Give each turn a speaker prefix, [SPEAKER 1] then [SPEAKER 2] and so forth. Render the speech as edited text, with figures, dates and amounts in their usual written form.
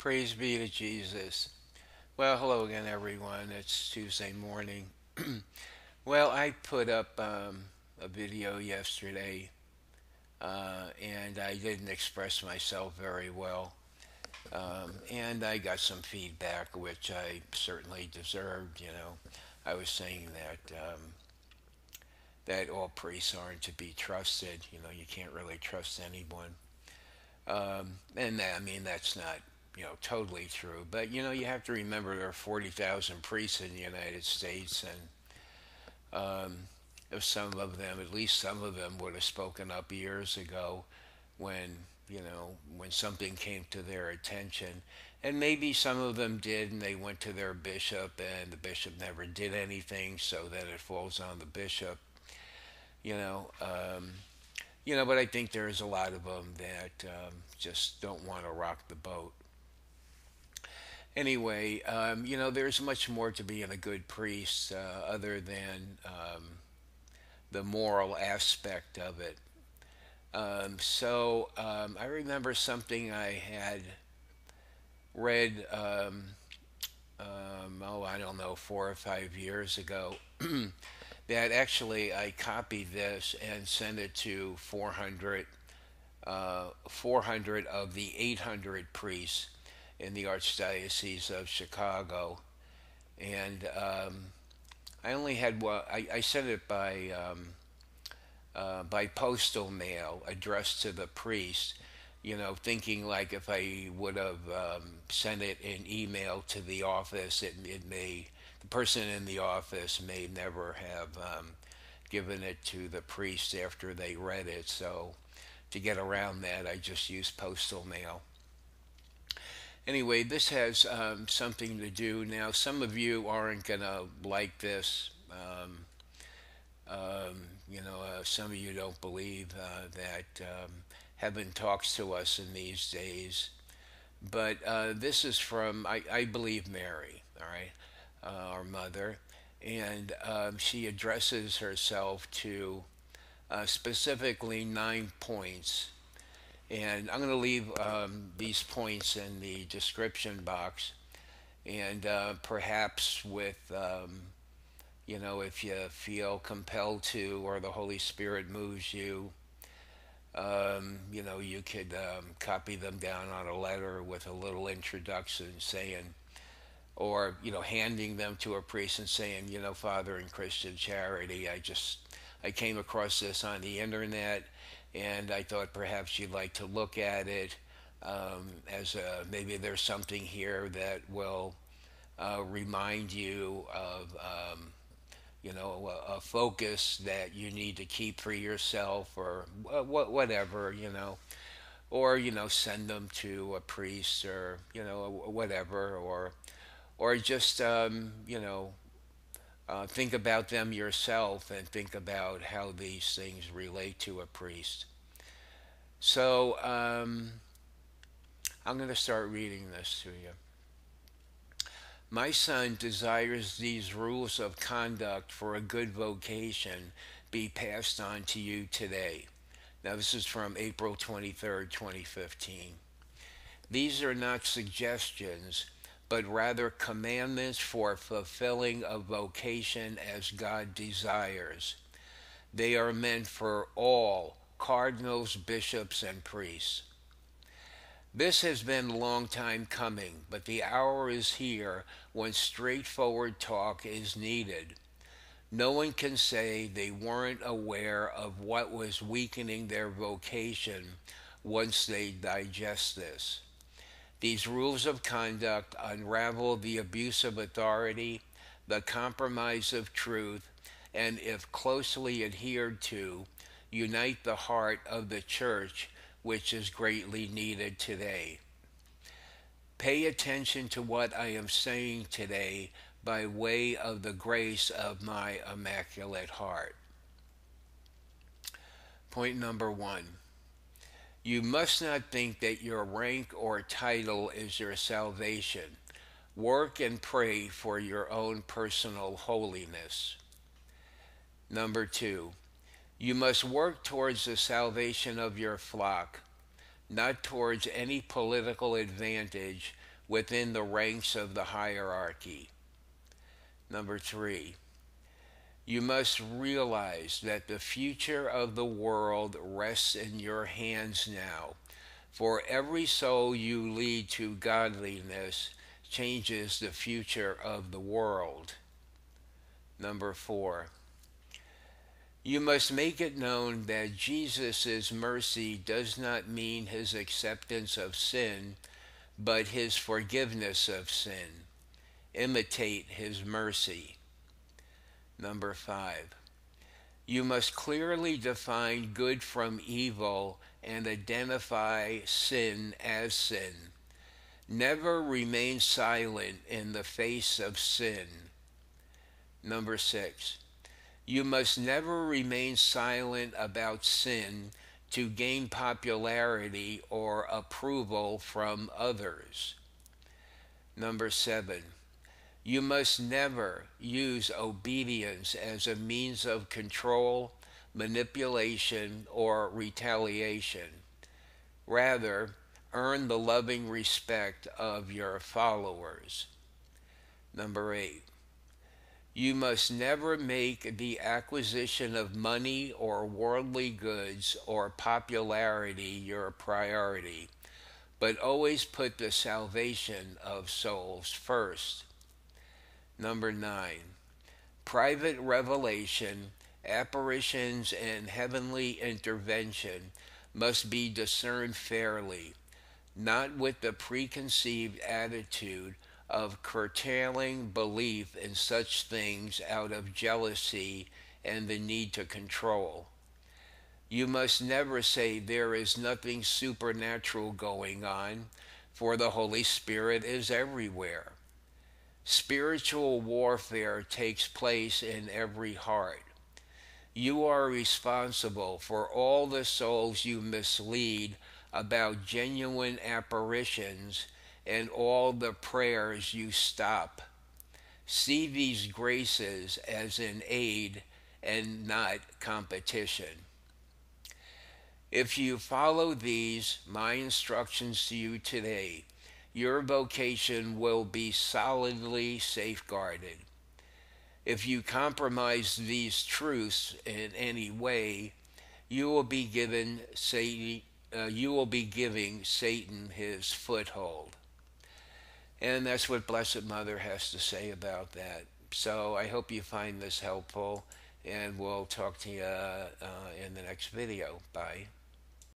[SPEAKER 1] Praise be to Jesus. Well, hello again, everyone. It's Tuesday morning. Well, I put up a video yesterday, and I didn't express myself very well. And I got some feedback, which I certainly deserved. I was saying that all priests aren't to be trusted. You can't really trust anyone. And that's not, totally true. But, you have to remember there are 40,000 priests in the United States, and if some of them, at least some of them, would have spoken up years ago when, when something came to their attention. And maybe some of them did, and they went to their bishop, and the bishop never did anything, so then it falls on the bishop, you know. But I think there's a lot of them that just don't want to rock the boat. Anyway, there's much more to being a good priest other than the moral aspect of it. I remember something I had read, I don't know, 4 or 5 years ago. That actually I copied this and sent it to 400 of the 800 priests in the Archdiocese of Chicago. And I only had one, I sent it by postal mail addressed to the priest, thinking like if I would have sent it in email to the office, the person in the office may never have given it to the priest after they read it. So to get around that, I just used postal mail. Anyway, this has something to do. Now, some of you aren't going to like this. Some of you don't believe that heaven talks to us in these days. But this is from, I believe, Mary, all right, our mother. And she addresses herself to specifically 9 points. And I'm going to leave these points in the description box. And perhaps if you feel compelled to, or the Holy Spirit moves you, you could copy them down on a letter with a little introduction saying, or, handing them to a priest and saying, Father, in Christian charity, I came across this on the internet, and I thought perhaps you'd like to look at it maybe there's something here that will remind you of a focus that you need to keep for yourself, or whatever, or send them to a priest, or whatever, or just think about them yourself and think about how these things relate to a priest. So I'm going to start reading this to you. My son desires these rules of conduct for a good vocation be passed on to you today. Now, this is from April 23rd, 2015. These are not suggestions, but rather commandments for fulfilling a vocation as God desires. They are meant for all cardinals, bishops, and priests. This has been a long time coming, but the hour is here when straightforward talk is needed. No one can say they weren't aware of what was weakening their vocation once they digest this. These rules of conduct unravel the abuse of authority, the compromise of truth, and if closely adhered to, unite the heart of the church, which is greatly needed today. Pay attention to what I am saying today by way of the grace of my Immaculate Heart. Point number 1. You must not think that your rank or title is your salvation. Work and pray for your own personal holiness. Number 2. You must work towards the salvation of your flock, not towards any political advantage within the ranks of the hierarchy. Number 3, you must realize that the future of the world rests in your hands now. For every soul you lead to godliness changes the future of the world. Number 4, you must make it known that Jesus' mercy does not mean his acceptance of sin, but his forgiveness of sin. Imitate his mercy. Number 5, you must clearly define good from evil and identify sin as sin. Never remain silent in the face of sin. Number 6, you must never remain silent about sin to gain popularity or approval from others. Number 7, you must never use obedience as a means of control, manipulation, or retaliation. Rather, earn the loving respect of your followers. Number 8, you must never make the acquisition of money or worldly goods or popularity your priority, but always put the salvation of souls first. Number 9, private revelation, apparitions, and heavenly intervention must be discerned fairly, not with the preconceived attitude of curtailing belief in such things out of jealousy and the need to control. You must never say there is nothing supernatural going on, for the Holy Spirit is everywhere. Spiritual warfare takes place in every heart. You are responsible for all the souls you mislead about genuine apparitions and all the prayers you stop. See these graces as an aid and not competition. If you follow these, my instructions to you today, your vocation will be solidly safeguarded. If you compromise these truths in any way, you will be giving Satan his foothold. And that's what Blessed Mother has to say about that. So I hope you find this helpful, and we'll talk to you in the next video. Bye.